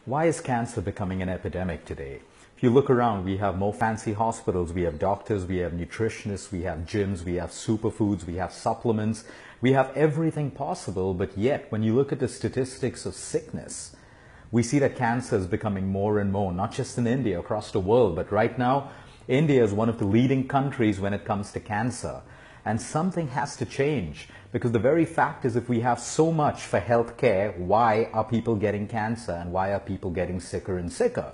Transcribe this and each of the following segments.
Why is cancer becoming an epidemic today? If you look around, we have more fancy hospitals, we have doctors, we have nutritionists, we have gyms, we have superfoods, we have supplements, we have everything possible, but yet when you look at the statistics of sickness, we see that cancer is becoming more and more, not just in India, across the world, but right now, India is one of the leading countries when it comes to cancer. And something has to change, because the very fact is if we have so much for healthcare, why are people getting cancer and why are people getting sicker and sicker?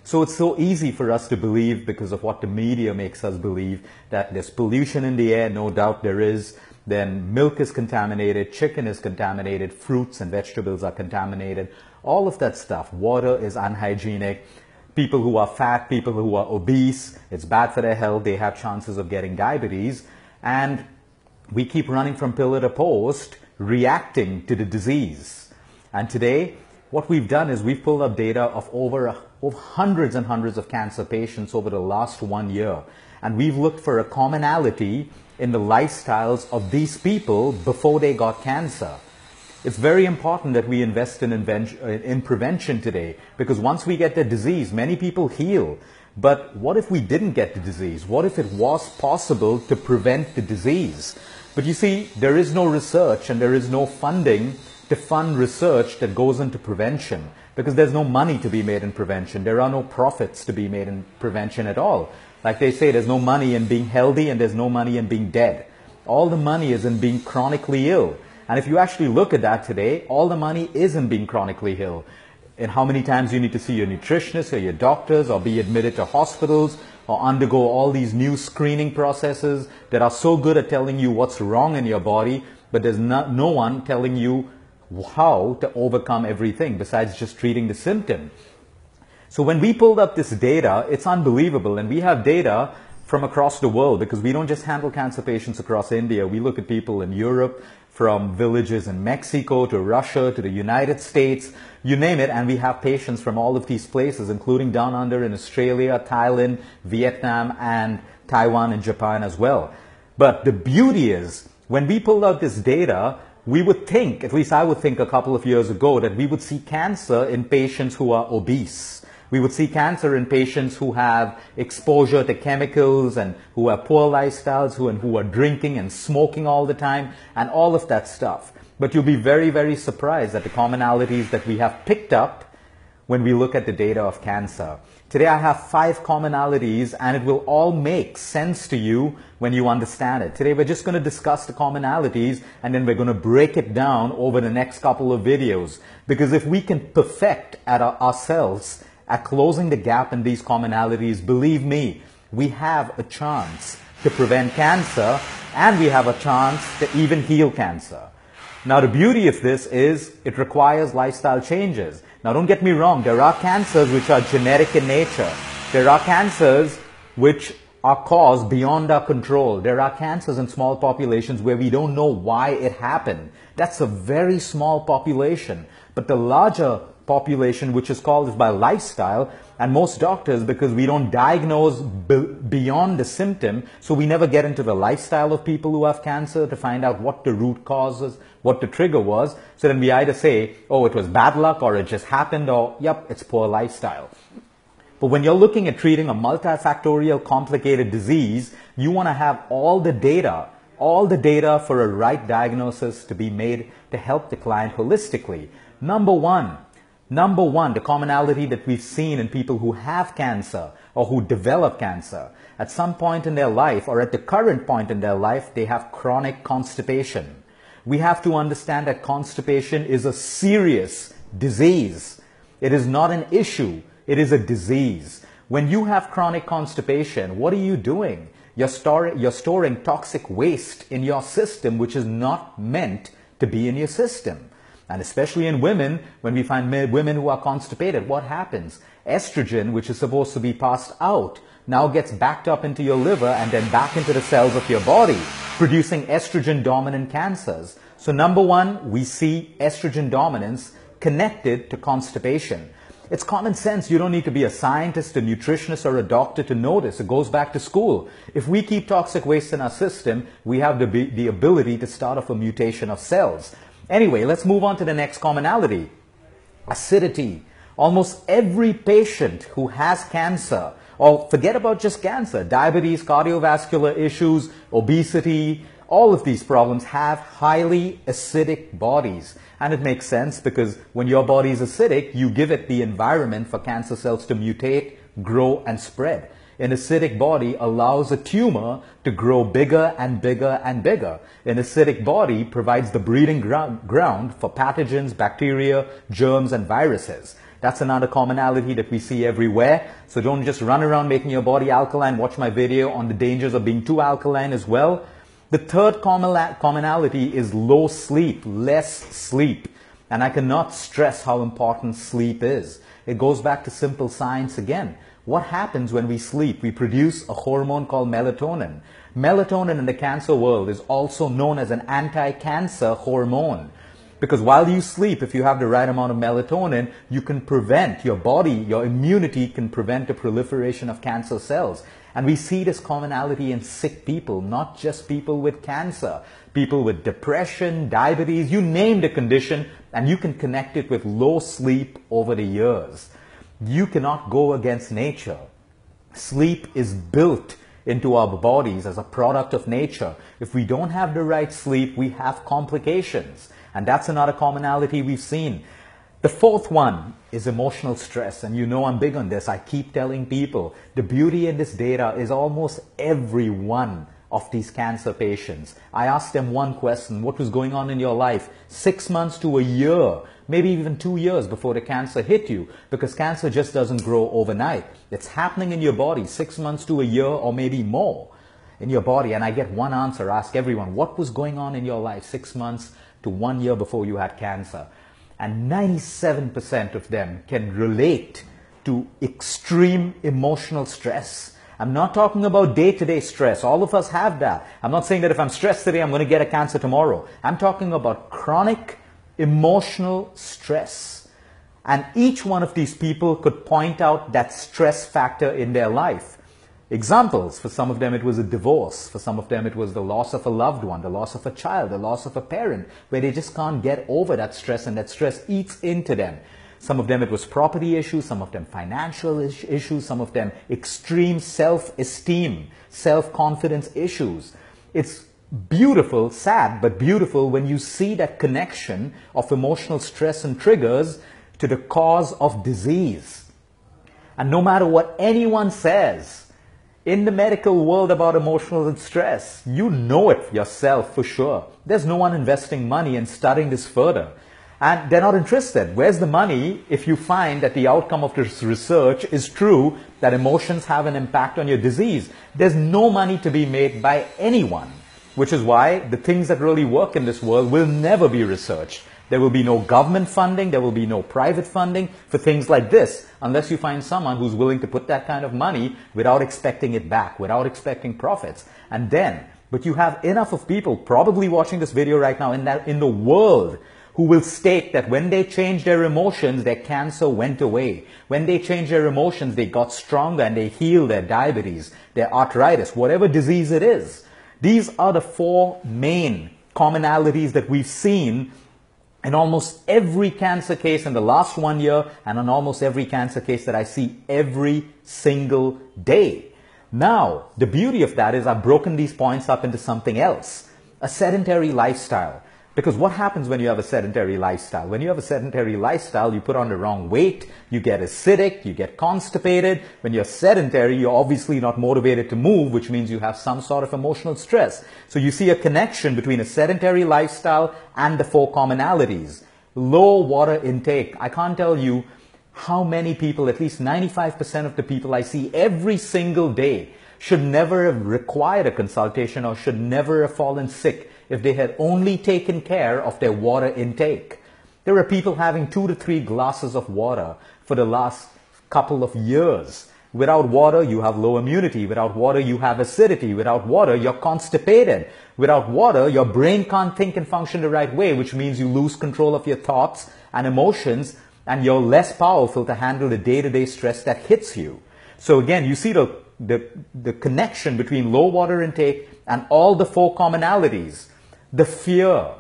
So it's so easy for us to believe, because of what the media makes us believe, that there's pollution in the air, no doubt there is, then milk is contaminated, chicken is contaminated, fruits and vegetables are contaminated, all of that stuff. Water is unhygienic. People who are fat, people who are obese, it's bad for their health, they have chances of getting diabetes. And we keep running from pillar to post, reacting to the disease. And today, what we've done is we've pulled up data of over hundreds and hundreds of cancer patients over the last 1 year. And we've looked for a commonality in the lifestyles of these people before they got cancer. It's very important that we invest in prevention today, because once we get the disease, many people heal. But what if we didn't get the disease? What if it was possible to prevent the disease? But you see, there is no research and there is no funding to fund research that goes into prevention, because there's no money to be made in prevention. There are no profits to be made in prevention at all. Like they say, there's no money in being healthy and there's no money in being dead. All the money is in being chronically ill. And if you actually look at that today, all the money is in being chronically ill. And how many times you need to see your nutritionist or your doctors or be admitted to hospitals or undergo all these new screening processes that are so good at telling you what's wrong in your body, but there's no one telling you how to overcome everything besides just treating the symptom. So when we pulled up this data, it's unbelievable, and we have data from across the world, because we don't just handle cancer patients across India. We look at people in Europe, from villages in Mexico to Russia to the United States, you name it, and we have patients from all of these places, including down under in Australia, Thailand, Vietnam, and Taiwan and Japan as well. But the beauty is, when we pulled out this data, we would think, at least I would think a couple of years ago, that we would see cancer in patients who are obese. We would see cancer in patients who have exposure to chemicals and who have poor lifestyles, who are drinking and smoking all the time, and all of that stuff. But you'll be very, very surprised at the commonalities that we have picked up when we look at the data of cancer. Today I have 5 commonalities, and it will all make sense to you when you understand it. Today we're just going to discuss the commonalities, and then we're going to break it down over the next couple of videos. Because if we can perfect ourselves at closing the gap in these commonalities, believe me, we have a chance to prevent cancer, and we have a chance to even heal cancer. Now the beauty of this is it requires lifestyle changes. Now don't get me wrong, there are cancers which are genetic in nature. There are cancers which are caused beyond our control. There are cancers in small populations where we don't know why it happened. That's a very small population. But the larger population, which is caused by lifestyle, and most doctors, because we don't diagnose beyond the symptom, so we never get into the lifestyle of people who have cancer to find out what the root cause is, what the trigger was. So then we either say, oh, it was bad luck, or it just happened, or yep, it's poor lifestyle. But when you're looking at treating a multifactorial complicated disease, you want to have all the data for a right diagnosis to be made to help the client holistically. Number one, the commonality that we've seen in people who have cancer or who develop cancer, at some point in their life or at the current point in their life, they have chronic constipation. We have to understand that constipation is a serious disease. It is not an issue. It is a disease. When you have chronic constipation, what are you doing? You're storing toxic waste in your system, which is not meant to be in your system. And especially in women, when we find women who are constipated, what happens? Estrogen, which is supposed to be passed out, now gets backed up into your liver and then back into the cells of your body, producing estrogen-dominant cancers. So number one, we see estrogen dominance connected to constipation. It's common sense. You don't need to be a scientist, a nutritionist, or a doctor to know this. It goes back to school. If we keep toxic waste in our system, we have the ability to start off a mutation of cells. Anyway, let's move on to the next commonality. Acidity. Almost every patient who has cancer, or forget about just cancer, diabetes, cardiovascular issues, obesity, all of these problems have highly acidic bodies. And it makes sense because when your body is acidic, you give it the environment for cancer cells to mutate, grow, and spread. An acidic body allows a tumor to grow bigger and bigger and bigger. An acidic body provides the breeding ground for pathogens, bacteria, germs, and viruses. That's another commonality that we see everywhere. So don't just run around making your body alkaline. Watch my video on the dangers of being too alkaline as well. The third commonality is low sleep, less sleep. And I cannot stress how important sleep is. It goes back to simple science again. What happens when we sleep? We produce a hormone called melatonin. Melatonin in the cancer world is also known as an anti-cancer hormone. Because while you sleep, if you have the right amount of melatonin, you can prevent your body, your immunity can prevent the proliferation of cancer cells. And we see this commonality in sick people, not just people with cancer. People with depression, diabetes, you name the condition, and you can connect it with low sleep over the years. You cannot go against nature. Sleep is built into our bodies as a product of nature. If we don't have the right sleep, we have complications. And that's another commonality we've seen. The fourth one is emotional stress. And you know I'm big on this. I keep telling people the beauty in this data is almost every one of these cancer patients. I asked them one question: what was going on in your life 6 months to a year, maybe even 2 years before the cancer hit you? Because cancer just doesn't grow overnight. It's happening in your body 6 months to a year or maybe more in your body. And I get one answer. I ask everyone, what was going on in your life 6 months to 1 year before you had cancer? And 97% of them can relate to extreme emotional stress. I'm not talking about day-to-day stress. All of us have that. I'm not saying that if I'm stressed today, I'm going to get a cancer tomorrow. I'm talking about chronic emotional stress. And each one of these people could point out that stress factor in their life. Examples: for some of them it was a divorce. For some of them it was the loss of a loved one, the loss of a child, the loss of a parent, where they just can't get over that stress and that stress eats into them. Some of them it was property issues, some of them financial issues, some of them extreme self-esteem, self-confidence issues. It's beautiful, sad, but beautiful when you see that connection of emotional stress and triggers to the cause of disease. And no matter what anyone says in the medical world about emotional stress, you know it yourself for sure. There's no one investing money in studying this further. And they're not interested. Where's the money if you find that the outcome of this research is true, that emotions have an impact on your disease? There's no money to be made by anyone, which is why the things that really work in this world will never be researched. There will be no government funding, there will be no private funding for things like this, unless you find someone who's willing to put that kind of money without expecting it back, without expecting profits. And then, but you have enough of people probably watching this video right now in the world who will state that when they changed their emotions, their cancer went away. When they changed their emotions, they got stronger and they healed their diabetes, their arthritis, whatever disease it is. These are the four main commonalities that we've seen in almost every cancer case in the last 1 year, and on almost every cancer case that I see every single day. Now, the beauty of that is I've broken these points up into something else: a sedentary lifestyle. Because what happens when you have a sedentary lifestyle? When you have a sedentary lifestyle, you put on the wrong weight, you get acidic, you get constipated. When you're sedentary, you're obviously not motivated to move, which means you have some sort of emotional stress. So you see a connection between a sedentary lifestyle and the four commonalities. Low water intake. I can't tell you how many people, at least 95% of the people I see every single day, should never have required a consultation or should never have fallen sick if they had only taken care of their water intake. There are people having 2 to 3 glasses of water for the last couple of years. Without water, you have low immunity. Without water, you have acidity. Without water, you're constipated. Without water, your brain can't think and function the right way, which means you lose control of your thoughts and emotions, and you're less powerful to handle the day-to-day stress that hits you. So again, you see the connection between low water intake and all the four commonalities. The fear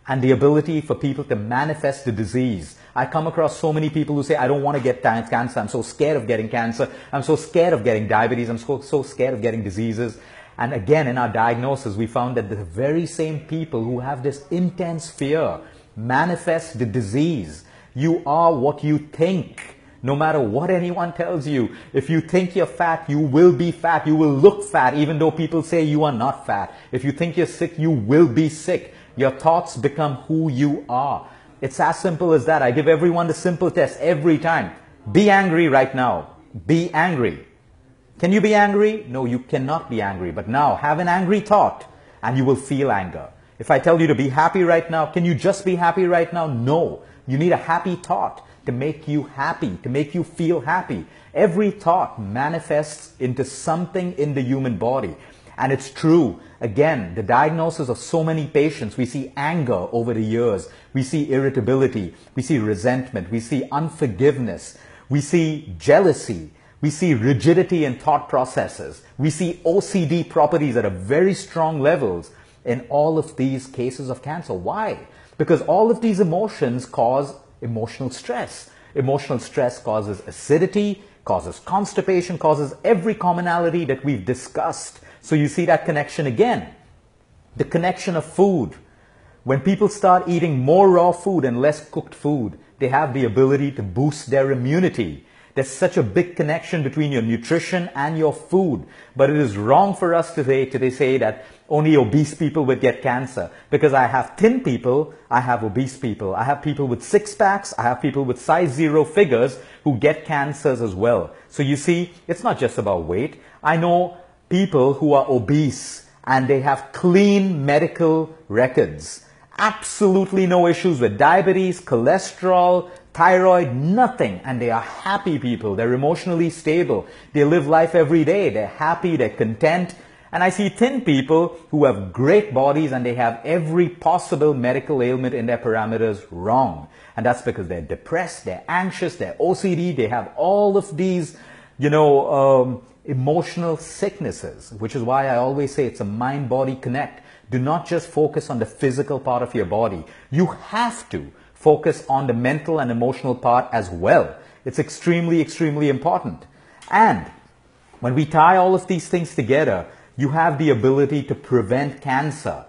and the ability for people to manifest the disease. I come across so many people who say, I don't want to get cancer. I'm so scared of getting cancer. I'm so scared of getting diabetes. I'm so scared of getting diseases. And again, in our diagnosis, we found that the very same people who have this intense fear manifest the disease. You are what you think. No matter what anyone tells you, if you think you're fat, you will be fat. You will look fat, even though people say you are not fat. If you think you're sick, you will be sick. Your thoughts become who you are. It's as simple as that. I give everyone the simple test every time. Be angry right now. Be angry. Can you be angry? No, you cannot be angry. But now, have an angry thought and you will feel anger. If I tell you to be happy right now, can you just be happy right now? No. You need a happy thought to make you happy, to make you feel happy. Every thought manifests into something in the human body. And it's true. Again, the diagnosis of so many patients, we see anger over the years. We see irritability. We see resentment. We see unforgiveness. We see jealousy. We see rigidity in thought processes. We see OCD properties at a very strong levels in all of these cases of cancer. Why? Because all of these emotions cause emotional stress. Emotional stress causes acidity, causes constipation, causes every commonality that we've discussed. So you see that connection again. The connection of food. When people start eating more raw food and less cooked food, they have the ability to boost their immunity. There's such a big connection between your nutrition and your food. But it is wrong for us today say that only obese people would get cancer. Because I have thin people, I have obese people. I have people with six packs, I have people with size 0 figures who get cancers as well. So you see, it's not just about weight. I know people who are obese and they have clean medical records. Absolutely no issues with diabetes, cholesterol, thyroid, nothing. And they are happy people. They're emotionally stable. They live life every day. They're happy. They're content. And I see thin people who have great bodies and they have every possible medical ailment in their parameters wrong. And that's because they're depressed, they're anxious, they're OCD, they have all of these, emotional sicknesses, which is why I always say it's a mind-body connect. Do not just focus on the physical part of your body. You have to focus on the mental and emotional part as well. It's extremely, extremely important. And when we tie all of these things together, you have the ability to prevent cancer.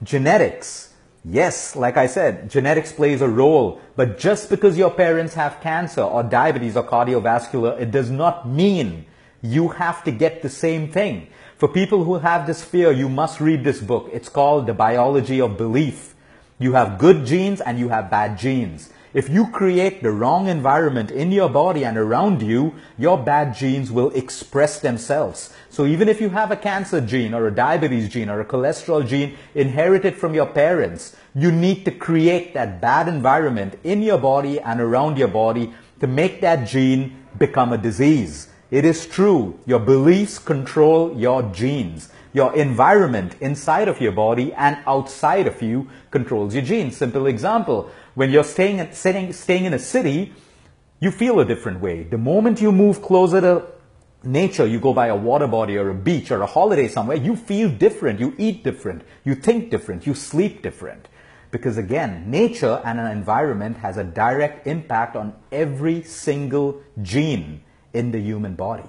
Genetics. Yes, like I said, genetics plays a role. But just because your parents have cancer or diabetes or cardiovascular, it does not mean you have to get the same thing. For people who have this fear, you must read this book. It's called The Biology of Belief. You have good genes and you have bad genes. If you create the wrong environment in your body and around you, your bad genes will express themselves. So even if you have a cancer gene or a diabetes gene or a cholesterol gene inherited from your parents, you need to create that bad environment in your body and around your body to make that gene become a disease. It is true. Your beliefs control your genes. Your environment inside of your body and outside of you controls your genes. Simple example. When you're staying in a city, you feel a different way. The moment you move closer to nature, you go by a water body or a beach or a holiday somewhere, you feel different. You eat different. You think different. You sleep different. Because again, nature and an environment has a direct impact on every single gene in the human body.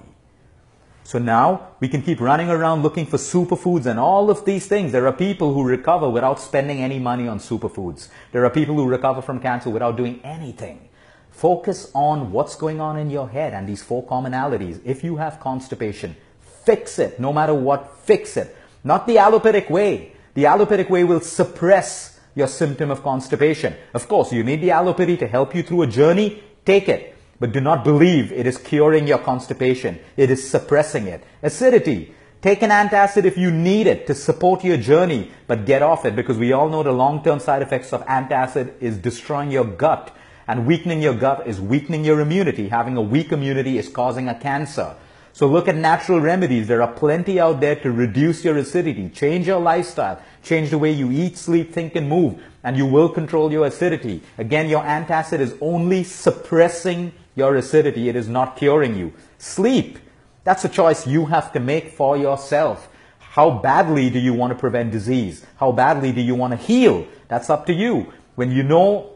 So now we can keep running around looking for superfoods and all of these things. There are people who recover without spending any money on superfoods. There are people who recover from cancer without doing anything. Focus on what's going on in your head and these 4 commonalities. If you have constipation, fix it. No matter what, fix it. Not the allopathic way. The allopathic way will suppress your symptom of constipation. Of course, you need the allopathy to help you through a journey. Take it. But do not believe it is curing your constipation. It is suppressing it. Acidity. Take an antacid if you need it to support your journey, but get off it because we all know the long-term side effects of antacid is destroying your gut. And weakening your gut is weakening your immunity. Having a weak immunity is causing a cancer. So look at natural remedies. There are plenty out there to reduce your acidity. Change your lifestyle. Change the way you eat, sleep, think, and move. And you will control your acidity. Again, your antacid is only suppressing your acidity. It is not curing you. Sleep. That's a choice you have to make for yourself. How badly do you want to prevent disease? How badly do you want to heal? That's up to you. When you know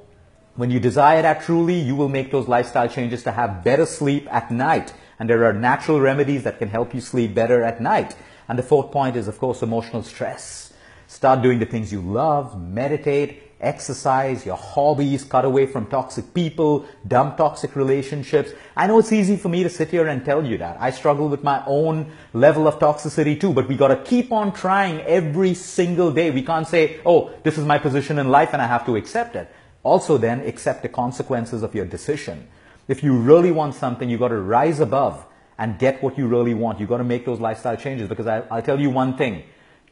When you desire that truly, you will make those lifestyle changes to have better sleep at night. And there are natural remedies that can help you sleep better at night. And the fourth point is, of course, emotional stress. Start doing the things you love, meditate, exercise, your hobbies, cut away from toxic people, dump toxic relationships. I know it's easy for me to sit here and tell you that. I struggle with my own level of toxicity too, but we got to keep on trying every single day. We can't say, oh, this is my position in life and I have to accept it. Also then, accept the consequences of your decision. If you really want something, you got to rise above and get what you really want. You got to make those lifestyle changes, because I'll tell you one thing.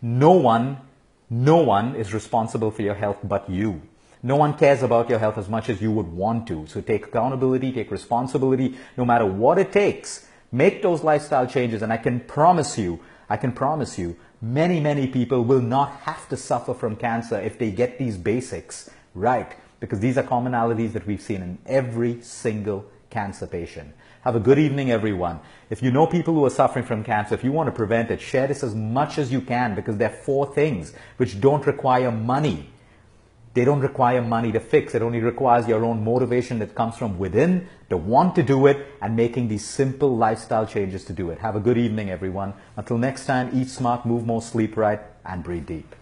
No one is responsible for your health but you. No one cares about your health as much as you would want to. So take accountability, take responsibility, no matter what it takes. Make those lifestyle changes, and I can promise you, many, many people will not have to suffer from cancer if they get these basics right. Because these are commonalities that we've seen in every single cancer patient. Have a good evening, everyone. If you know people who are suffering from cancer, if you want to prevent it, share this as much as you can, because there are 4 things which don't require money. They don't require money to fix. It only requires your own motivation that comes from within, the want to do it, and making these simple lifestyle changes to do it. Have a good evening, everyone. Until next time, eat smart, move more, sleep right, and breathe deep.